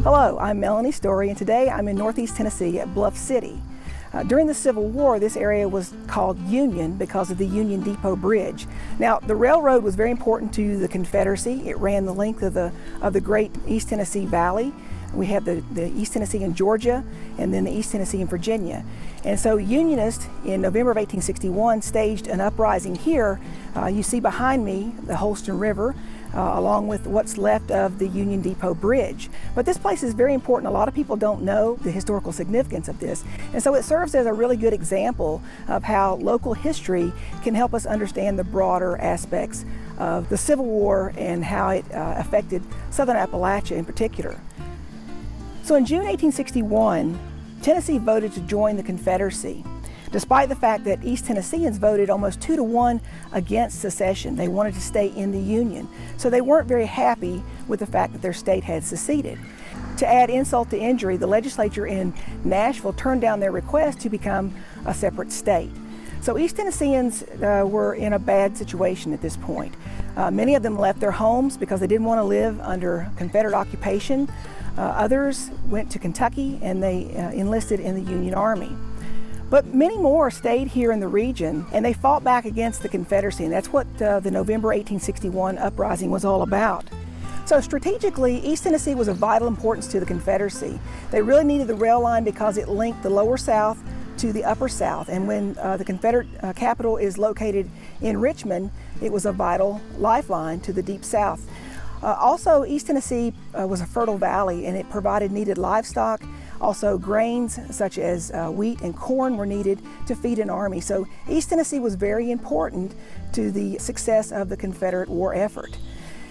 Hello, I'm Melanie Storie, and today I'm in Northeast Tennessee at Bluff City. During the Civil War, this area was called Union because of the Union Depot Bridge. Now, the railroad was very important to the Confederacy. It ran the length of the great East Tennessee Valley. We have the East Tennessee in Georgia, and then the East Tennessee in Virginia. And so Unionists in November of 1861 staged an uprising here. You see behind me the Holston River, along with what's left of the Union Depot Bridge. But this place is very important. A lot of people don't know the historical significance of this. And so it serves as a really good example of how local history can help us understand the broader aspects of the Civil War and how it affected Southern Appalachia in particular. So in June 1861, Tennessee voted to join the Confederacy, despite the fact that East Tennesseans voted almost 2-1 against secession. They wanted to stay in the Union. So they weren't very happy with the fact that their state had seceded. To add insult to injury, the legislature in Nashville turned down their request to become a separate state. So East Tennesseans were in a bad situation at this point. Many of them left their homes because they didn't want to live under Confederate occupation. Others went to Kentucky and they enlisted in the Union Army. But many more stayed here in the region, and they fought back against the Confederacy, and that's what the November 1861 uprising was all about. So strategically, East Tennessee was of vital importance to the Confederacy. They really needed the rail line because it linked the lower South to the upper South, and when the Confederate capital is located in Richmond, it was a vital lifeline to the deep South. Also, East Tennessee was a fertile valley, and it provided needed livestock. Also, grains such as wheat and corn were needed to feed an army. So East Tennessee was very important to the success of the Confederate war effort.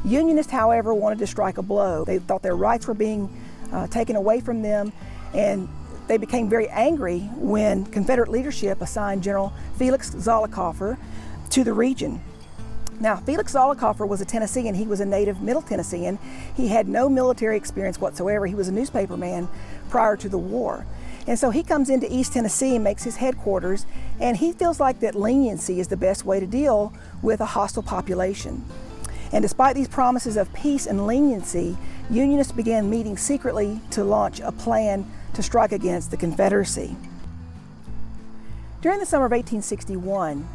Unionists, however, wanted to strike a blow. They thought their rights were being taken away from them, and they became very angry when Confederate leadership assigned General Felix Zollicoffer to the region. Now, Felix Zollicoffer was a Tennessean. He was a native Middle Tennessean. He had no military experience whatsoever. He was a newspaperman prior to the war. And so he comes into East Tennessee and makes his headquarters, and he feels like that leniency is the best way to deal with a hostile population. And despite these promises of peace and leniency, Unionists began meeting secretly to launch a plan to strike against the Confederacy. During the summer of 1861,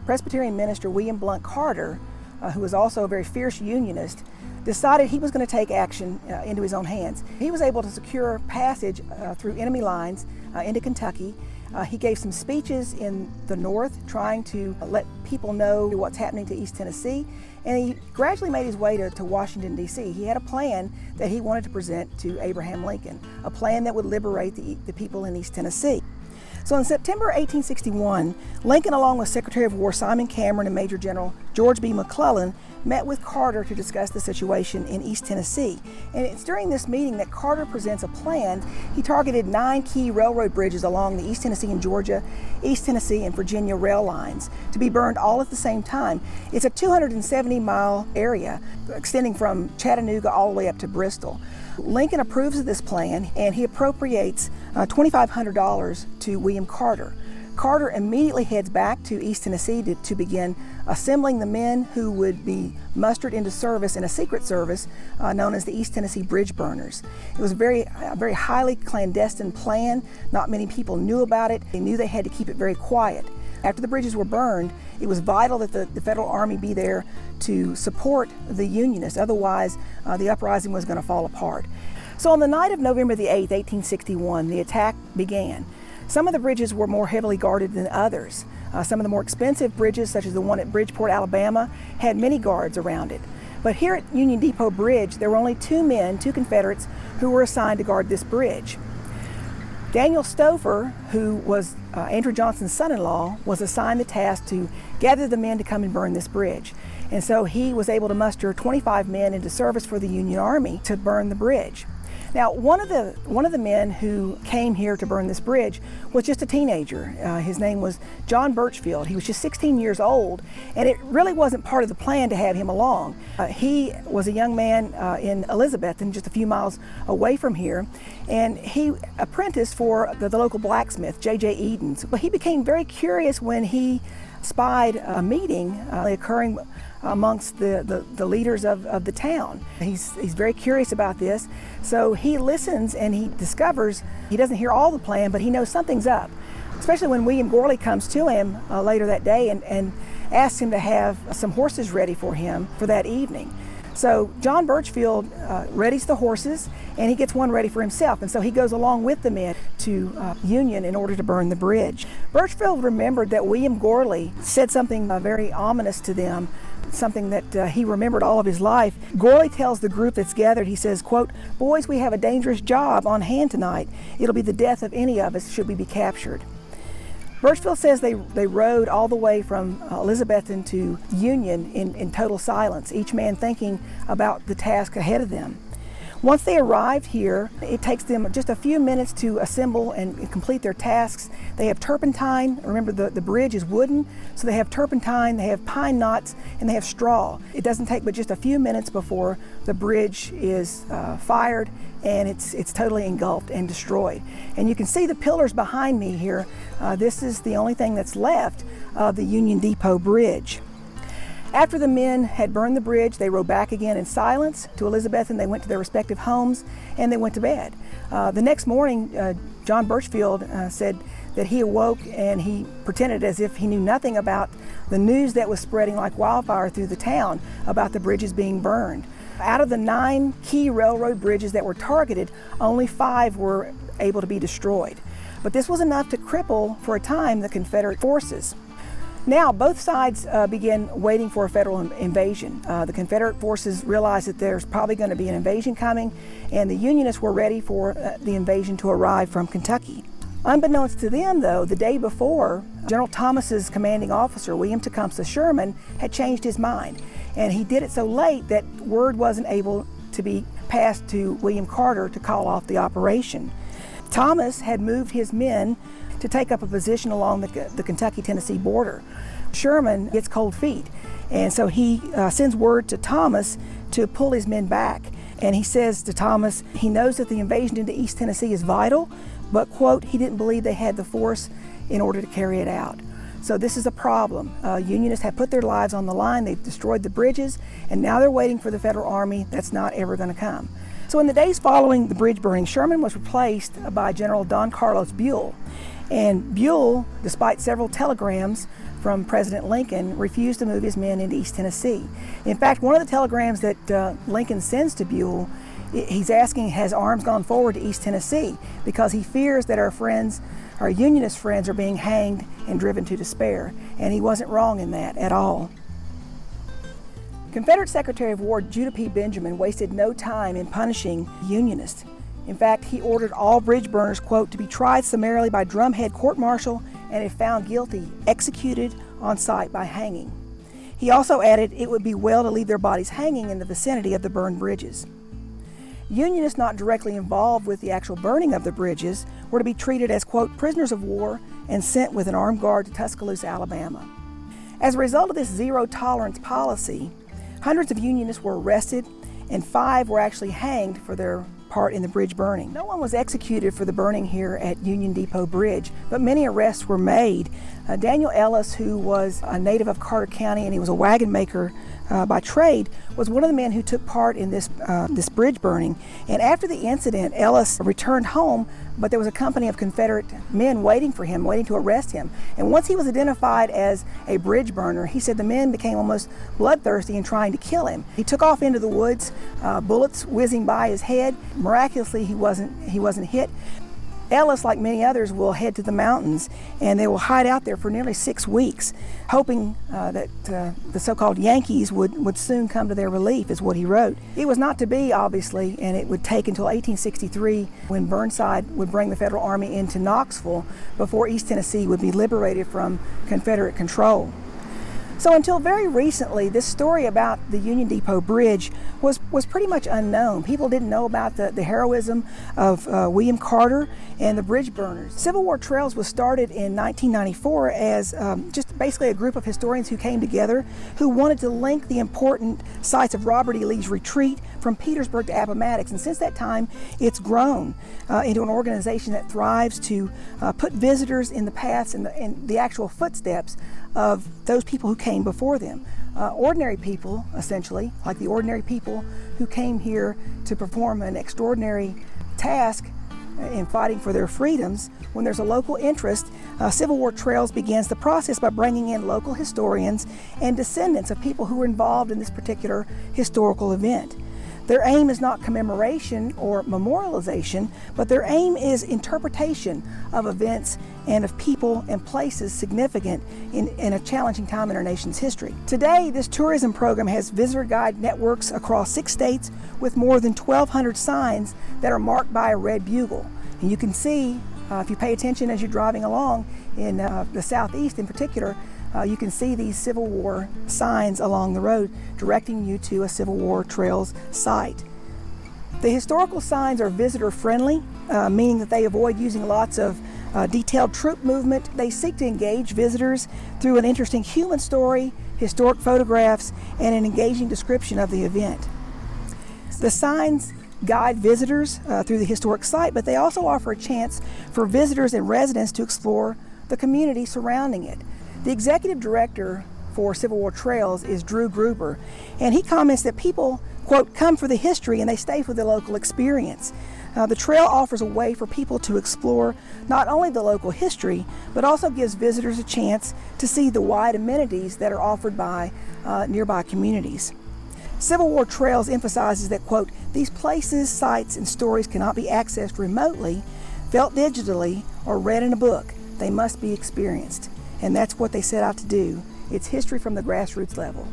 Presbyterian minister William Blount Carter, who was also a very fierce Unionist, decided he was going to take action into his own hands. He was able to secure passage through enemy lines into Kentucky. He gave some speeches in the North trying to let people know what's happening to East Tennessee, and he gradually made his way to Washington, D.C. He had a plan that he wanted to present to Abraham Lincoln, a plan that would liberate the people in East Tennessee. So in September 1861, Lincoln, along with Secretary of War Simon Cameron and Major General George B. McClellan, met with Carter to discuss the situation in East Tennessee. And it's during this meeting that Carter presents a plan. He targeted 9 key railroad bridges along the East Tennessee and Georgia, East Tennessee and Virginia rail lines to be burned all at the same time. It's a 270-mile area extending from Chattanooga all the way up to Bristol. Lincoln approves of this plan, and he appropriates $2,500 to William Carter. Carter immediately heads back to East Tennessee to begin assembling the men who would be mustered into service in a secret service known as the East Tennessee Bridge Burners. It was a very highly clandestine plan. Not many people knew about it. They knew they had to keep it very quiet. After the bridges were burned, it was vital that the Federal Army be there to support the Unionists. Otherwise, the uprising was going to fall apart. So on the night of November the 8th, 1861, the attack began. Some of the bridges were more heavily guarded than others. Some of the more expensive bridges, such as the one at Bridgeport, Alabama, had many guards around it. But here at Union Depot Bridge, there were only 2 men, 2 Confederates, who were assigned to guard this bridge. Daniel Stouffer, who was Andrew Johnson's son-in-law, was assigned the task to gather the men to come and burn this bridge. And so he was able to muster 25 men into service for the Union Army to burn the bridge. Now, one of the men who came here to burn this bridge was just a teenager. His name was John Birchfield. He was just 16 years old, and it really wasn't part of the plan to have him along. He was a young man in Elizabethton, just a few miles away from here, and he apprenticed for the local blacksmith, J.J. Edens. But he became very curious when he spied a meeting occurring amongst the leaders of the town. He's very curious about this, so he listens and he discovers he doesn't hear all the plan, but he knows something's up, especially when William Gorley comes to him later that day and asks him to have some horses ready for him for that evening. So John Birchfield readies the horses, and he gets one ready for himself, and so he goes along with the men to Union in order to burn the bridge. Birchfield remembered that William Gorley said something very ominous to them, something that he remembered all of his life. Gorley tells the group that's gathered, he says, quote, "Boys, we have a dangerous job on hand tonight. It'll be the death of any of us should we be captured." Birchfield says they rode all the way from Elizabethton to Union in total silence, each man thinking about the task ahead of them. Once they arrived here, it takes them just a few minutes to assemble and complete their tasks. They have turpentine. Remember, the bridge is wooden, so they have turpentine, they have pine knots, and they have straw. It doesn't take but just a few minutes before the bridge is fired and it's totally engulfed and destroyed. And you can see the pillars behind me here. This is the only thing that's left of the Union Depot Bridge. After the men had burned the bridge, they rode back again in silence to Elizabethton. They went to their respective homes and they went to bed. The next morning, John Birchfield said that he awoke and he pretended as if he knew nothing about the news that was spreading like wildfire through the town about the bridges being burned. Out of the 9 key railroad bridges that were targeted, only 5 were able to be destroyed. But this was enough to cripple, for a time, the Confederate forces. Now, both sides began waiting for a federal invasion. The Confederate forces realized that there's probably going to be an invasion coming, and the Unionists were ready for the invasion to arrive from Kentucky. Unbeknownst to them, though, the day before, General Thomas's commanding officer, William Tecumseh Sherman, had changed his mind. And he did it so late that word wasn't able to be passed to William Carter to call off the operation. Thomas had moved his men to take up a position along the Kentucky-Tennessee border. Sherman gets cold feet, and so he sends word to Thomas to pull his men back. And he says to Thomas, he knows that the invasion into East Tennessee is vital, but, quote, he didn't believe they had the force in order to carry it out. So this is a problem. Unionists have put their lives on the line, they've destroyed the bridges, and now they're waiting for the Federal Army that's not ever going to come. So in the days following the bridge burning, Sherman was replaced by General Don Carlos Buell. And Buell, despite several telegrams from President Lincoln, refused to move his men into East Tennessee. In fact, one of the telegrams that Lincoln sends to Buell, he's asking, has arms gone forward to East Tennessee? Because he fears that our Unionist friends are being hanged and driven to despair. And he wasn't wrong in that at all. Confederate Secretary of War Judah P. Benjamin wasted no time in punishing Unionists. In fact, he ordered all bridge burners, quote, to be tried summarily by drumhead court-martial and if found guilty, executed on sight by hanging. He also added it would be well to leave their bodies hanging in the vicinity of the burned bridges. Unionists not directly involved with the actual burning of the bridges were to be treated as, quote, prisoners of war and sent with an armed guard to Tuscaloosa, Alabama. As a result of this zero-tolerance policy, hundreds of Unionists were arrested and 5 were actually hanged for their part in the bridge burning. No one was executed for the burning here at Union Depot Bridge, but many arrests were made. Daniel Ellis, who was a native of Carter County and he was a wagon maker by trade, was one of the men who took part in this bridge burning. And after the incident, Ellis returned home, but there was a company of Confederate men waiting for him, waiting to arrest him. And once he was identified as a bridge burner, he said the men became almost bloodthirsty in trying to kill him. He took off into the woods, bullets whizzing by his head. Miraculously, he wasn't hit. Ellis, like many others, will head to the mountains and they will hide out there for nearly 6 weeks, hoping that the so-called Yankees would soon come to their relief, is what he wrote. It was not to be, obviously, and it would take until 1863 when Burnside would bring the Federal Army into Knoxville before East Tennessee would be liberated from Confederate control. So until very recently, this story about the Union Depot Bridge was pretty much unknown. People didn't know about the heroism of William Carter and the bridge burners. Civil War Trails was started in 1994 as just basically a group of historians who came together who wanted to link the important sites of Robert E. Lee's retreat from Petersburg to Appomattox. And since that time, it's grown into an organization that thrives to put visitors in the paths and the actual footsteps of those people who came before them. ordinary people, essentially, like the ordinary people who came here to perform an extraordinary task in fighting for their freedoms. When there's a local interest, Civil War Trails begins the process by bringing in local historians and descendants of people who were involved in this particular historical event. Their aim is not commemoration or memorialization, but their aim is interpretation of events and of people and places significant in a challenging time in our nation's history. Today, this tourism program has visitor guide networks across 6 states with more than 1,200 signs that are marked by a red bugle. And you can see, if you pay attention as you're driving along in the southeast in particular, you can see these Civil War signs along the road directing you to a Civil War Trails site. The historical signs are visitor friendly, meaning that they avoid using lots of detailed troop movement. They seek to engage visitors through an interesting human story, historic photographs, and an engaging description of the event. The signs guide visitors through the historic site, but they also offer a chance for visitors and residents to explore the community surrounding it. The executive director for Civil War Trails is Drew Gruber, and he comments that people, quote, come for the history and they stay for the local experience. The trail offers a way for people to explore not only the local history, but also gives visitors a chance to see the wide amenities that are offered by nearby communities. Civil War Trails emphasizes that, quote, these places, sites, and stories cannot be accessed remotely, felt digitally, or read in a book. They must be experienced. And that's what they set out to do. It's history from the grassroots level.